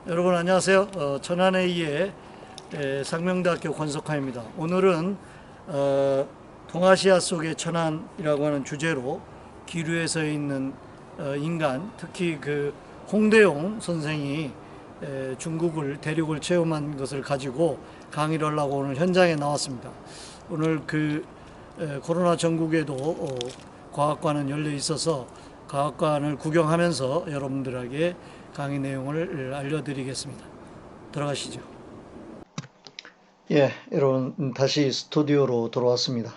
여러분 안녕하세요. 천안A의 상명대학교 권석하입니다. 오늘은 동아시아 속의 천안이라고 하는 주제로 기류에 서 있는 인간, 특히 그 홍대용 선생이 중국을 대륙을 체험한 것을 가지고 강의를 하려고 오늘 현장에 나왔습니다. 오늘 그 코로나 전국에도 과학관은 열려 있어서 과학관을 구경하면서 여러분들에게 강의 내용을 알려드리겠습니다. 들어가시죠. 예, 여러분 다시 스튜디오로 돌아왔습니다.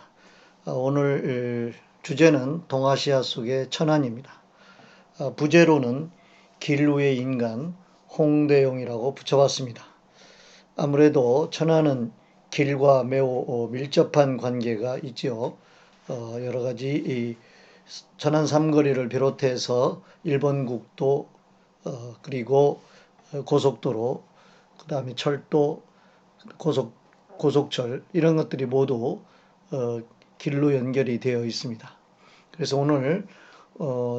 오늘 주제는 동아시아 속의 천안입니다. 부제로는 길 위의 인간 홍대용이라고 붙여봤습니다. 아무래도 천안은 길과 매우 밀접한 관계가 있지요. 여러 가지 이 천안 삼거리를 비롯해서 일본 국도, 그리고 고속도로, 그 다음에 철도, 고속철 이런 것들이 모두 길로 연결이 되어 있습니다. 그래서 오늘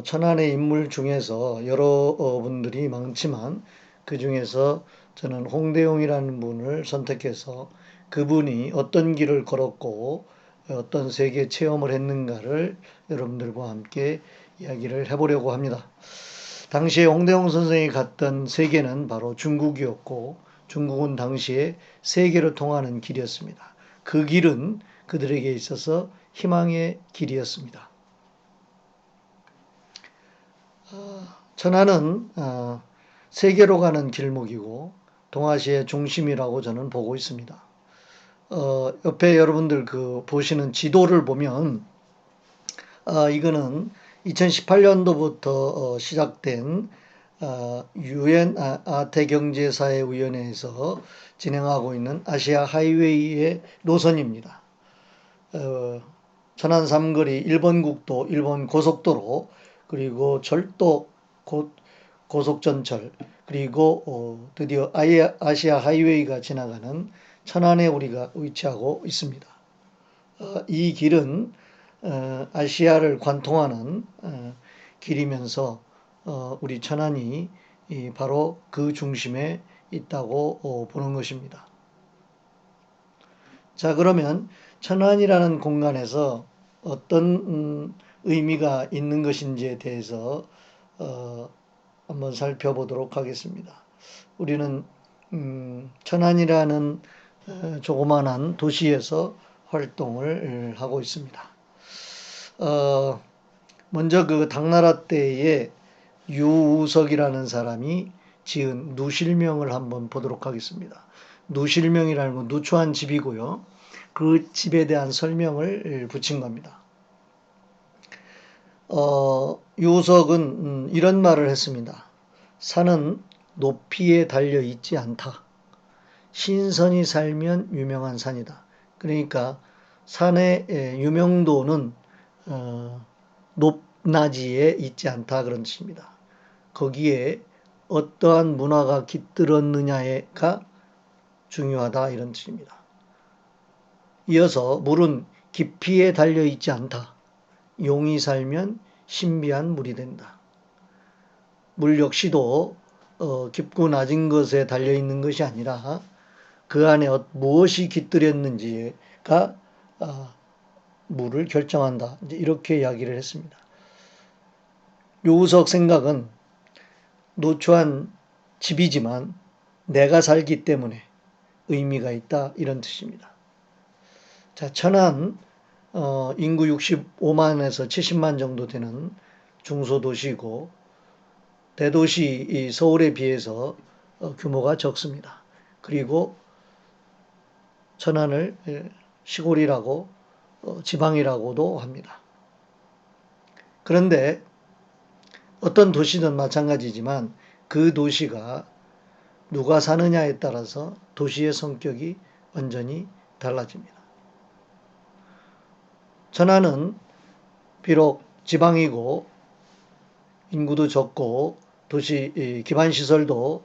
천안의 인물 중에서 여러 분들이 많지만 그 중에서 저는 홍대용이라는 분을 선택해서 그분이 어떤 길을 걸었고 어떤 세계 체험을 했는가를 여러분들과 함께 이야기를 해보려고 합니다. 당시에 홍대용 선생이 갔던 세계는 바로 중국이었고 중국은 당시에 세계로 통하는 길이었습니다. 그 길은 그들에게 있어서 희망의 길이었습니다. 천안은 세계로 가는 길목이고 동아시아의 중심이라고 저는 보고 있습니다. 옆에 여러분들 그 보시는 지도를 보면 이거는 2018년도부터 시작된 유엔 아태경제사회위원회에서 진행하고 있는 아시아 하이웨이의 노선입니다. 천안 삼거리 일본 국도, 일본 고속도로, 그리고 절도, 고속전철, 그리고 드디어 아시아 하이웨이가 지나가는 천안에 우리가 위치하고 있습니다. 이 길은 아시아를 관통하는 길이면서 우리 천안이 바로 그 중심에 있다고 보는 것입니다. 자, 그러면 천안이라는 공간에서 어떤 의미가 있는 것인지에 대해서 한번 살펴보도록 하겠습니다. 우리는 천안이라는 조그만한 도시에서 활동을 하고 있습니다. 먼저 그 당나라 때에 유우석이라는 사람이 지은 누실명을 한번 보도록 하겠습니다. 누실명이라는 건 누추한 집이고요. 그 집에 대한 설명을 붙인 겁니다. 유우석은 이런 말을 했습니다. 산은 높이에 달려 있지 않다. 신선이 살면 유명한 산이다. 그러니까 산의 유명도는 높낮이에 있지 않다 그런 뜻입니다. 거기에 어떠한 문화가 깃들었느냐가 중요하다 이런 뜻입니다. 이어서 물은 깊이에 달려 있지 않다. 용이 살면 신비한 물이 된다. 물 역시도 깊고 낮은 것에 달려 있는 것이 아니라 그 안에 무엇이 깃들였는지가 물을 결정한다. 이렇게 이야기를 했습니다. 유우석 생각은 노초한 집이지만 내가 살기 때문에 의미가 있다 이런 뜻입니다. 자, 천안 인구 65만에서 70만 정도 되는 중소도시이고 대도시 서울에 비해서 규모가 적습니다. 그리고 천안을 시골이라고 지방이라고도 합니다. 그런데 어떤 도시든 마찬가지지만 그 도시가 누가 사느냐에 따라서 도시의 성격이 완전히 달라집니다. 천안은 비록 지방이고 인구도 적고 도시 기반시설도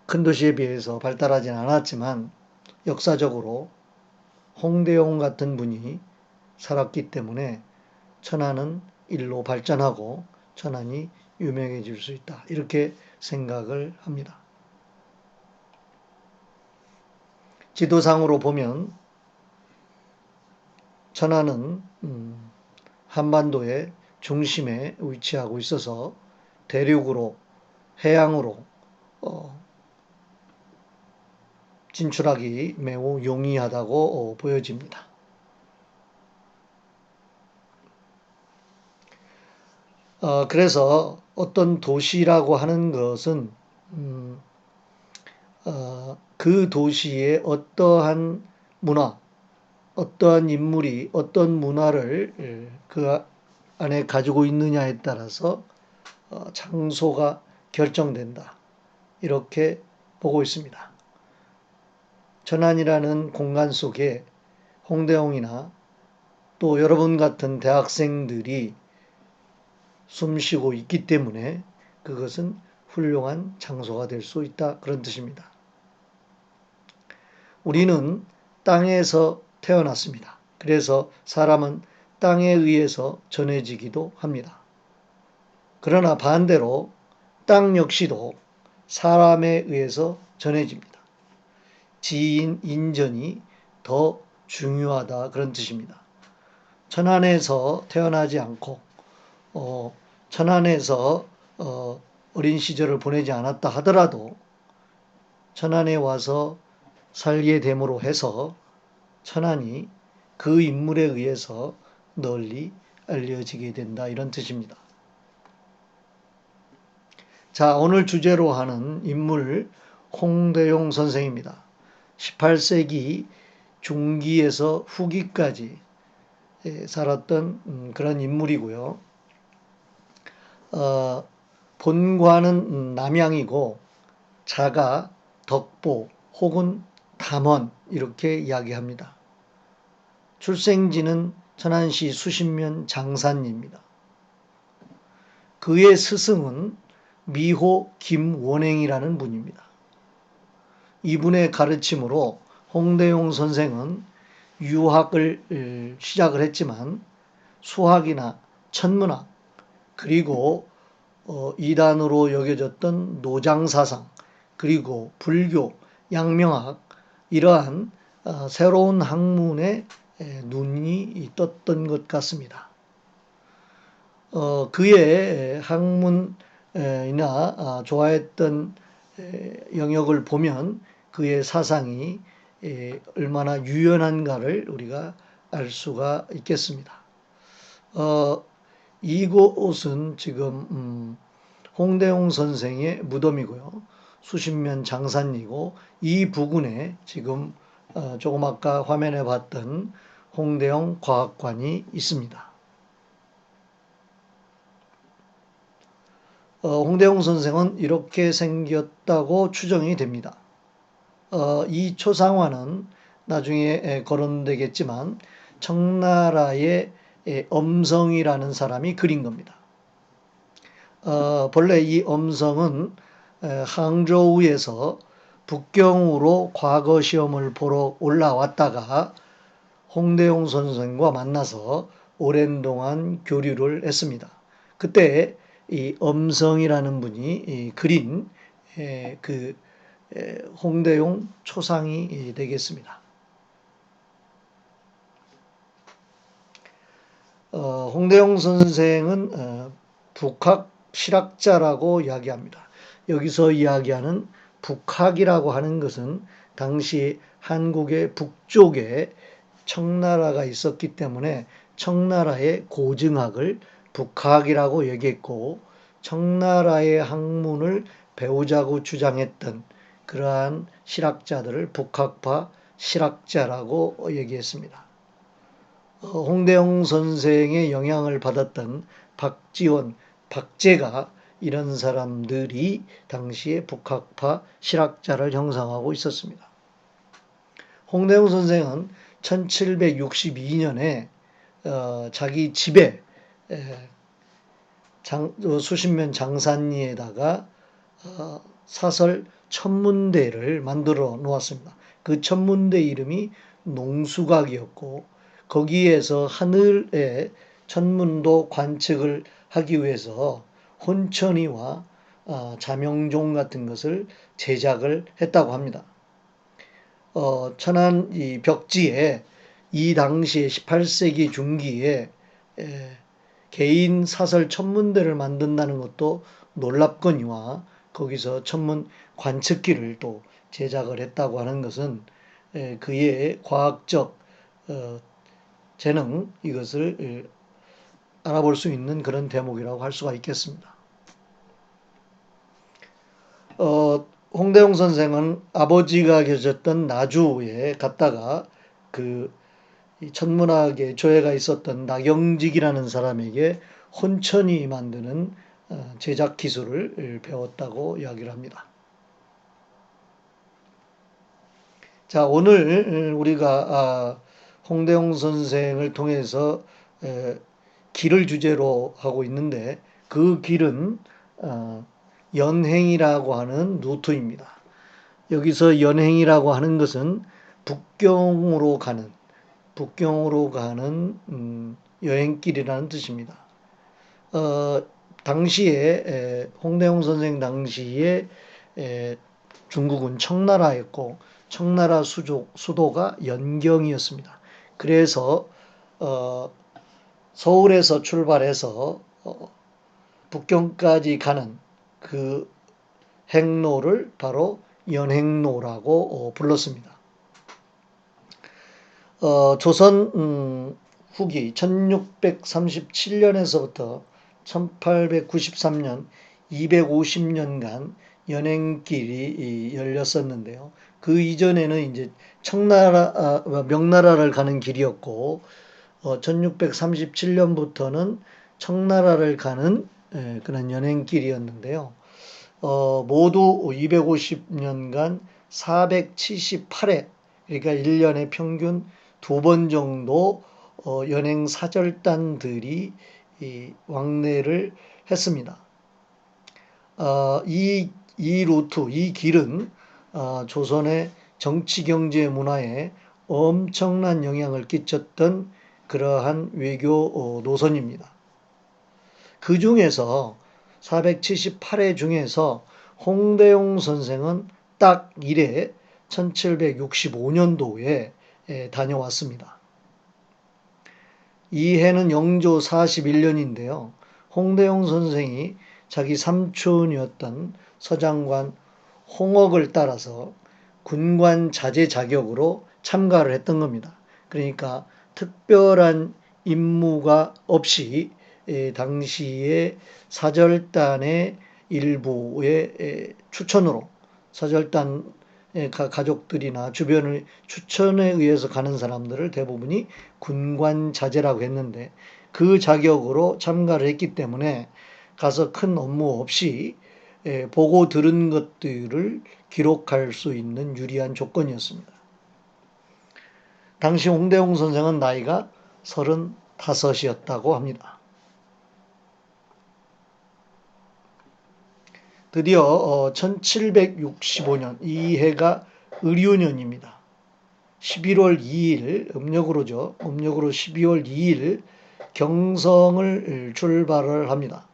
큰 도시에 비해서 발달하진 않았지만 역사적으로 홍대용 같은 분이 살았기 때문에 천안은 일로 발전하고 천안이 유명해질 수 있다. 이렇게 생각을 합니다. 지도상으로 보면 천안은 한반도의 중심에 위치하고 있어서 대륙으로 해양으로 진출하기 매우 용이하다고 보여집니다. 그래서 어떤 도시라고 하는 것은 그 도시의 어떠한 문화, 어떠한 인물이 어떤 문화를 그 안에 가지고 있느냐에 따라서 장소가 결정된다. 이렇게 보고 있습니다. 천안이라는 공간 속에 홍대용이나 또 여러분 같은 대학생들이 숨쉬고 있기 때문에 그것은 훌륭한 장소가 될 수 있다. 그런 뜻입니다. 우리는 땅에서 태어났습니다. 그래서 사람은 땅에 의해서 전해지기도 합니다. 그러나 반대로 땅 역시도 사람에 의해서 전해집니다. 지인 인전이 더 중요하다 그런 뜻입니다. 천안에서 태어나지 않고 천안에서 어린 시절을 보내지 않았다 하더라도 천안에 와서 살게 됨으로 해서 천안이 그 인물에 의해서 널리 알려지게 된다 이런 뜻입니다. 자, 오늘 주제로 하는 인물 홍대용 선생입니다. 18세기 중기에서 후기까지 살았던 그런 인물이고요. 본관은 남양이고 자가 덕보 혹은 담원 이렇게 이야기합니다. 출생지는 천안시 수신면 장산리입니다. 그의 스승은 미호 김원행이라는 분입니다. 이분의 가르침으로 홍대용 선생은 유학을 시작을 했지만 수학이나 천문학 그리고 이단으로 여겨졌던 노장사상 그리고 불교, 양명학 이러한 새로운 학문에 눈이 떴던 것 같습니다. 그의 학문이나 좋아했던 영역을 보면 그의 사상이 얼마나 유연한가를 우리가 알 수가 있겠습니다. 이곳은 지금 홍대용 선생의 무덤이고요. 수신면 장산리고 이 부근에 지금 조금 아까 화면에 봤던 홍대용 과학관이 있습니다. 홍대용 선생은 이렇게 생겼다고 추정이 됩니다. 이 초상화는 나중에 거론되겠지만 청나라의 엄성이라는 사람이 그린 겁니다. 본래 이 엄성은 항저우에서 북경으로 과거 시험을 보러 올라왔다가 홍대용 선생과 만나서 오랜 동안 교류를 했습니다. 그때 이 엄성이라는 분이 그린 그 홍대용 초상이 되겠습니다. 홍대용 선생은 북학 실학자라고 이야기합니다. 여기서 이야기하는 북학이라고 하는 것은 당시 한국의 북쪽에 청나라가 있었기 때문에 청나라의 고증학을 북학이라고 얘기했고 청나라의 학문을 배우자고 주장했던 그러한 실학자들을 북학파 실학자라고 얘기했습니다. 홍대용 선생의 영향을 받았던 박지원, 박제가 이런 사람들이 당시에 북학파 실학자를 형성하고 있었습니다. 홍대용 선생은 1762년에 자기 집에 수신면 장산리에다가 사설 천문대를 만들어 놓았습니다. 그 천문대 이름이 농수각이었고 거기에서 하늘의 천문도 관측을 하기 위해서 혼천이와 자명종 같은 것을 제작을 했다고 합니다. 천안 이 벽지에 이 당시에 18세기 중기에 개인 사설 천문대를 만든다는 것도 놀랍거니와 거기서 천문 관측기를 또 제작을 했다고 하는 것은 그의 과학적 재능 이것을 알아볼 수 있는 그런 대목이라고 할 수가 있겠습니다. 홍대용 선생은 아버지가 계셨던 나주에 갔다가 그 천문학의 조예가 있었던 나경직이라는 사람에게 혼천이 만드는 제작 기술을 배웠다고 이야기를 합니다. 자, 오늘 우리가 홍대용 선생을 통해서 길을 주제로 하고 있는데 그 길은 연행이라고 하는 루트입니다. 여기서 연행이라고 하는 것은 북경으로 가는 여행길이라는 뜻입니다. 당시에 홍대용 선생 당시에 중국은 청나라였고 청나라 수도가 연경이었습니다. 그래서 서울에서 출발해서 북경까지 가는 그 행로를 바로 연행로라고 불렀습니다. 조선 후기 1637년에서부터 1893년 250년간 연행길이 열렸었는데요. 그 이전에는 이제 명나라를 가는 길이었고 1637년부터는 청나라를 가는 그런 연행길이었는데요. 모두 250년간 478회, 그러니까 1년에 평균 2번 정도 연행 사절단들이 왕래를 했습니다. 이 루트, 이 길은 조선의 정치, 경제, 문화에 엄청난 영향을 끼쳤던 그러한 외교 노선입니다. 그 중에서 478회 중에서 홍대용 선생은 딱 1회 1765년도에 다녀왔습니다. 이 해는 영조 41년인데요. 홍대용 선생이 자기 삼촌이었던 서장관 홍억을 따라서 군관 자제 자격으로 참가를 했던 겁니다. 그러니까 특별한 임무가 없이 당시에 사절단의 일부의 추천으로 사절단 가족들이나 주변의 추천에 의해서 가는 사람들을 대부분이 군관 자제라고 했는데 그 자격으로 참가를 했기 때문에 가서 큰 업무 없이 보고 들은 것들을 기록할 수 있는 유리한 조건이었습니다. 당시 홍대용 선생은 나이가 35이었다고 합니다. 드디어 1765년 이 해가 을유년입니다. 11월 2일 음력으로죠. 음력으로 12월 2일 경성을 출발을 합니다.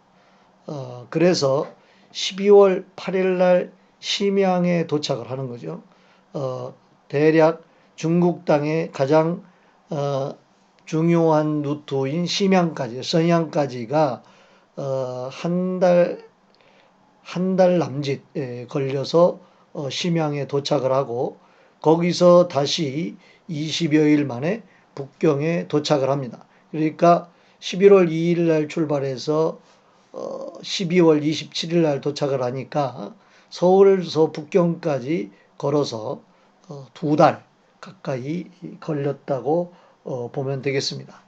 그래서 12월 8일 날 심양에 도착을 하는 거죠. 대략 중국 땅의 가장 중요한 루트인 심양까지, 선양까지가 한 달 남짓 걸려서 심양에 도착을 하고 거기서 다시 20여일 만에 북경에 도착을 합니다. 그러니까 11월 2일 날 출발해서 12월 27일 날 도착을 하니까 서울에서 북경까지 걸어서 2달 가까이 걸렸다고 보면 되겠습니다.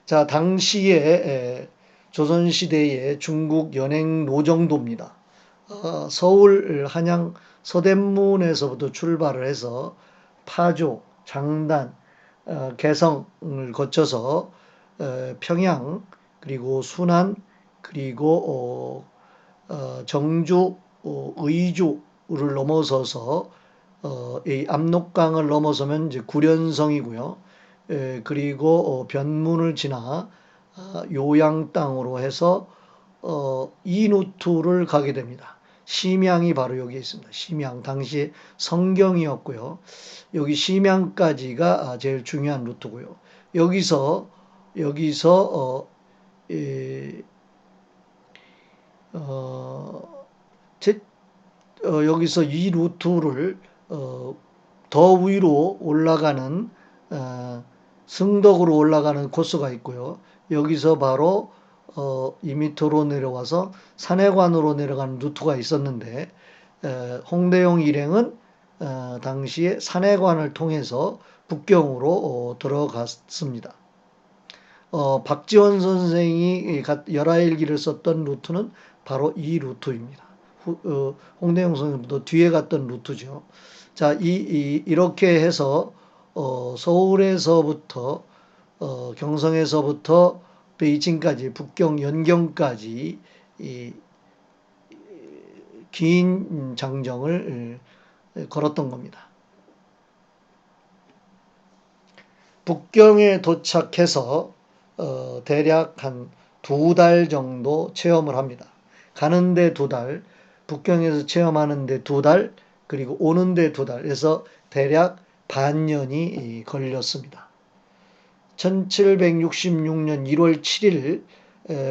자, 당시에 조선시대의 중국 연행로 정도입니다. 서울 한양 서대문에서부터 출발을 해서 파주, 장단, 개성을 거쳐서 평양, 그리고 순안, 그리고 정주, 의주를 넘어서서 이 압록강을 넘어서면 이제 구련성이고요. 그리고 변문을 지나 요양 땅으로 해서 이 루트를 가게 됩니다. 심양이 바로 여기 있습니다. 심양 당시 성경이었고요. 여기 심양까지가 제일 중요한 루트고요. 여기서 여기서 이 루트를 더 위로 올라가는 승덕으로 올라가는 코스가 있고요. 여기서 바로 이 밑으로 내려와서 산해관으로 내려가는 루트가 있었는데 홍대용 일행은 당시에 산해관을 통해서 북경으로 들어갔습니다. 박지원 선생이 열하일기를 썼던 루트는 바로 이 루트입니다. 홍대용 선생님도 뒤에 갔던 루트죠. 자, 이렇게 해서 서울에서부터 경성에서부터 베이징까지 북경 연경까지 긴 장정을 걸었던 겁니다. 북경에 도착해서 대략 한 2달 정도 체험을 합니다. 가는데 2달, 북경에서 체험하는데 2달, 그리고 오는데 2달 해서 대략 반년이 걸렸습니다. 1766년 1월 7일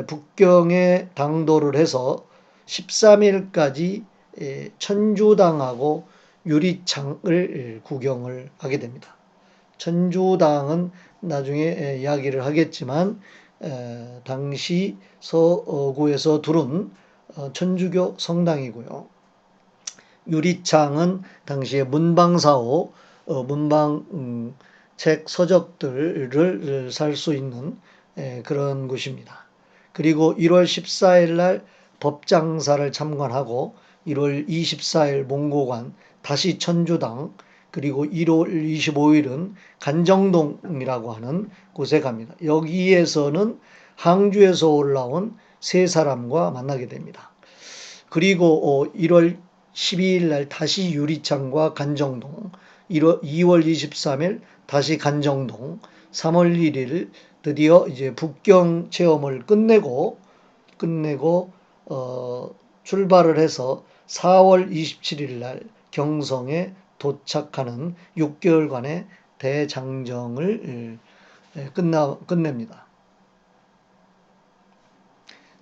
북경에 당도를 해서 13일까지 천주당하고 유리창을 구경을 하게 됩니다. 천주당은 나중에 이야기를 하겠지만 당시 서구에서 두른 천주교 성당이고요. 유리창은 당시에 문방사호, 문방 책 서적들을 살 수 있는 그런 곳입니다. 그리고 1월 14일 날 법장사를 참관하고 1월 24일 몽고관, 다시 천주당, 그리고 1월 25일은 간정동이라고 하는 곳에 갑니다. 여기에서는 항주에서 올라온 세 사람과 만나게 됩니다. 그리고 1월 12일 날 다시 유리창과 간정동, 2월 23일 다시 간정동, 3월 1일 드디어 이제 북경 체험을 끝내고 출발을 해서 4월 27일 날 경성에 도착하는 6개월간의 대장정을 끝냅니다.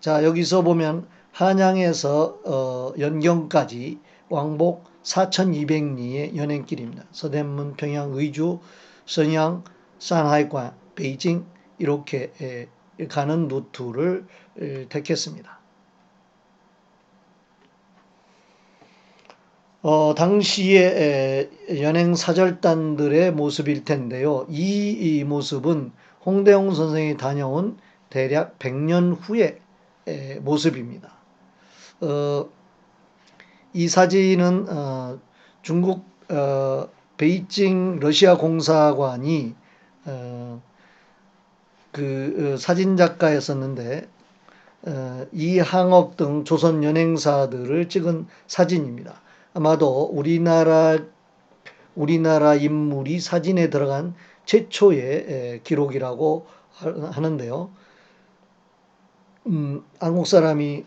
자, 여기서 보면 한양에서 연경까지 왕복 4,200리의 연행길입니다. 서대문, 평양, 의주, 선양, 상하이관, 베이징 이렇게 가는 루트를 택했습니다. 당시의 연행 사절단들의 모습일 텐데요. 이 모습은 홍대용 선생이 다녀온 대략 100년 후의 모습입니다. 이 사진은 중국 베이징 러시아 공사관이 그 사진 작가였었는데 이항억 등 조선 연행사들을 찍은 사진입니다. 아마도 우리나라 인물이 사진에 들어간 최초의 기록이라고 하는데요. 한국 사람이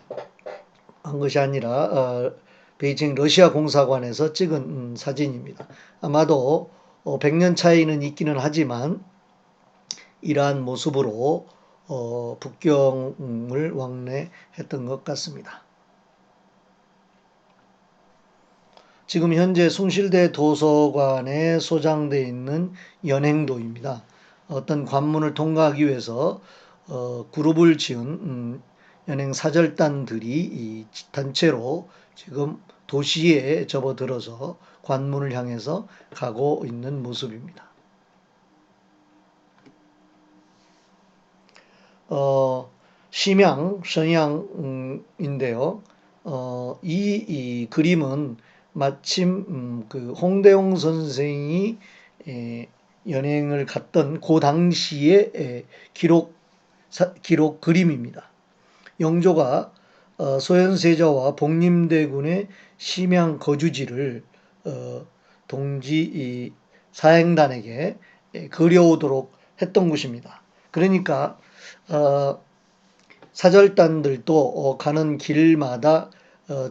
한 것이 아니라 베이징 러시아 공사관에서 찍은 사진입니다. 아마도 100년 차이는 있기는 하지만 이러한 모습으로 북경을 왕래했던 것 같습니다. 지금 현재 숭실대 도서관에 소장되어 있는 연행도입니다. 어떤 관문을 통과하기 위해서 그룹을 지은 연행 사절단들이 단체로 지금 도시에 접어들어서 관문을 향해서 가고 있는 모습입니다. 심양, 선양인데요. 이 그림은 마침 그 홍대용 선생이 연행을 갔던 그 당시의 기록 그림입니다. 영조가 소현세자와 복림대군의 심양 거주지를 동지 사행단에게 그려오도록 했던 곳입니다. 그러니까 사절단들도 가는 길마다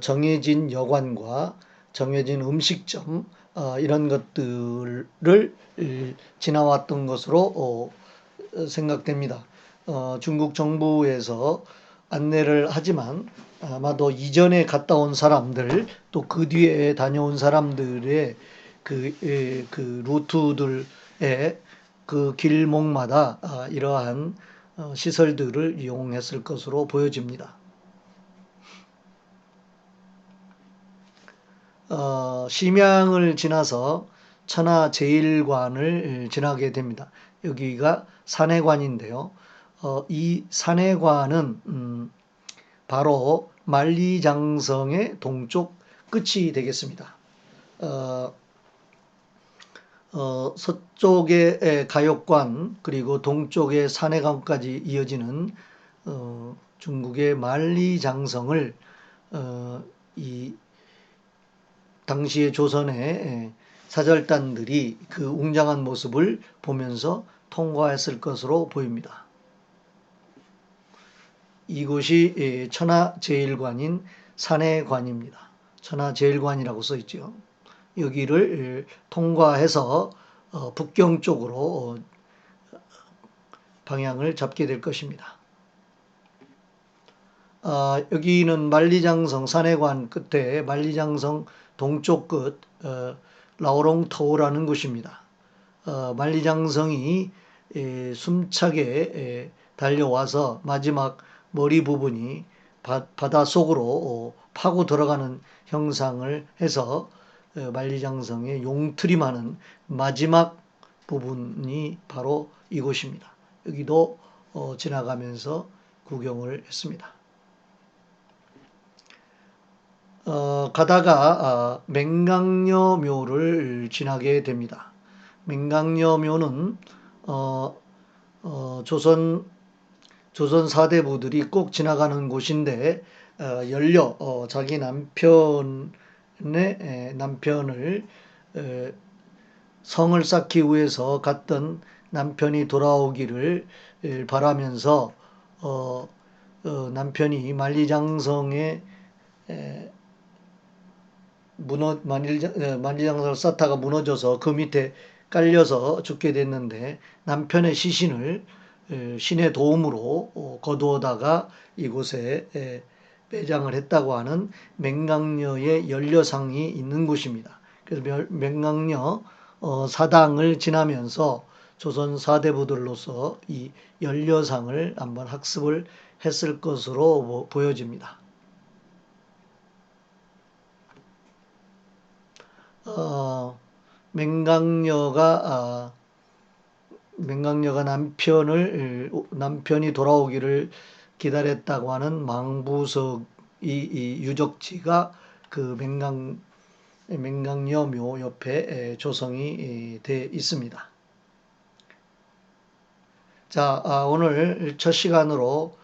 정해진 여관과 정해진 음식점 이런 것들을 지나왔던 것으로 생각됩니다. 중국 정부에서 안내를 하지만 아마도 이전에 갔다 온 사람들 또 그 뒤에 다녀온 사람들의 그 루트들의 그 길목마다 이러한 시설들을 이용했을 것으로 보여집니다. 심양을 지나서 천하제일관을 지나게 됩니다. 여기가 산해관인데요. 이 산해관은 바로 만리장성의 동쪽 끝이 되겠습니다. 서쪽의 가역관 그리고 동쪽의 산해관까지 이어지는 중국의 만리장성을 이 당시의 조선의 사절단들이 그 웅장한 모습을 보면서 통과했을 것으로 보입니다. 이곳이 천하제일관인 산해관입니다. 천하제일관이라고 써 있죠. 여기를 통과해서 북경 쪽으로 방향을 잡게 될 것입니다. 여기는 만리장성 산해관 끝에 만리장성 동쪽 끝 라오롱터우라는 곳입니다. 만리장성이 숨차게 달려와서 마지막 머리 부분이 바다 속으로 파고 들어가는 형상을 해서 만리장성의 용트림하는 마지막 부분이 바로 이곳입니다. 여기도 지나가면서 구경을 했습니다. 가다가 맹강녀묘를 지나게 됩니다. 맹강녀묘는 조선 사대부들이 꼭 지나가는 곳인데 자기 남편을 성을 쌓기 위해서 갔던 남편이 돌아오기를 바라면서 남편이 만리장성에 만리장성을 쌓다가 무너져서 그 밑에 깔려서 죽게 됐는데 남편의 시신을 신의 도움으로 거두어다가 이곳에 매장을 했다고 하는 맹강녀의 연려상이 있는 곳입니다. 그래서 맹강녀 사당을 지나면서 조선 사대부들로서 이 연려상을 한번 학습을 했을 것으로 보여집니다. 맹강녀가 남편이 돌아오기를 기다렸다고 하는 망부석 이 유적지가 그 맹강녀묘 옆에 조성이 되어 있습니다. 자, 오늘 첫 시간으로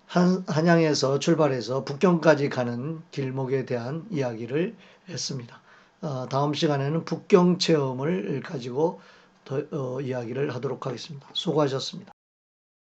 한양에서 출발해서 북경까지 가는 길목에 대한 이야기를 했습니다. 다음 시간에는 북경 체험을 가지고 더 이야기를 하도록 하겠습니다. 수고하셨습니다.